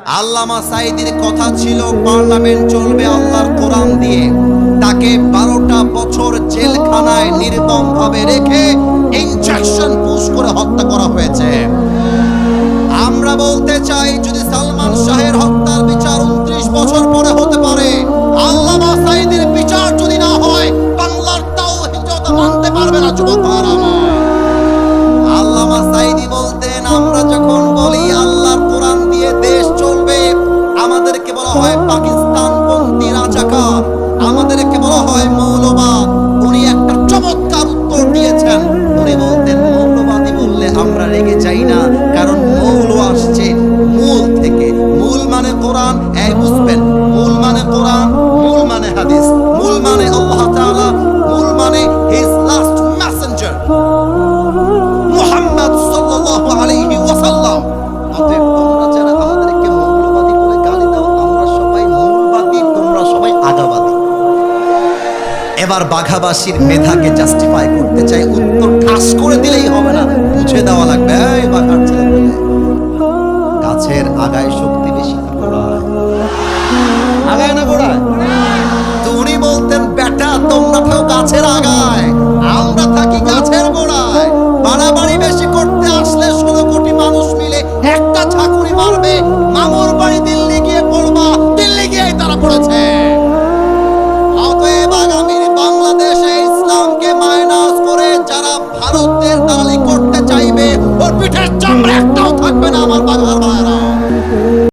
আল্লামা সাঈদীর কথা ছিল পার্লামেন্ট চলবে আল্লাহর কোরআন দিয়ে। তাকে 12টা বছর জেলখানায় নির্মমভাবে রেখে ইনজেকশন পুশ করে হত্যা করা হয়েছে। আমরা বলতে চাই, যদি সালমান শাহের হত্যার বিচার 29 বছর পরে হতে পারে, আল্লামা সাঈদীর বিচার যদি না হয়, বাংলার তাওহীদ মানতে পারবে না যুবক ভাইরা আমার। আল্লামা সাঈদী বলতেন, আমরা যখন বলি আল্লাহর কোরআন দিয়ে দেশ চলবে, আমাদেরকে বলা হয় পাকিস্তানপন্থী রাজাকার, আমাদেরকে বলা হয় মৌলবাদ। উনি একটা চমৎকার উত্তর দিয়েছেন। উনি বলতেন, মৌলবাদী বললে আমরা রেগে যাই না, কারণ মৌল আসছে মূল থেকে। মূল মানে কোরআন, এই বুঝবেন, মূল মানে কোরআন, মূল মানে হাদিস, মূল মানে আল্লাহ তাআলা, মূল মানে হিজ লাস্ট মেসেঞ্জার মুহাম্মদ সাল্লাল্লাহু আলাইহি ওয়াসাল্লাম। অতএব তোমরা যারা আমাদেরকে মৌলবাদী বলে গালি দাও, আমরা সবাই মূলবাদী, তোমরা সবাই আগাবাদী। এবার বাঘাবাসীর মেধাকে জাস্টিফাই করতে চাই, উত্তর ঠাস করে দিলেই হবে না, বুঝে দেওয়া লাগবে। এই বাঘার ছেলে বলে, গাছের আগায় শক্তি বেশি না গোড়ায়? আগায় না গোড়ায়? তো উনি বলতেন, বেটা তোমরা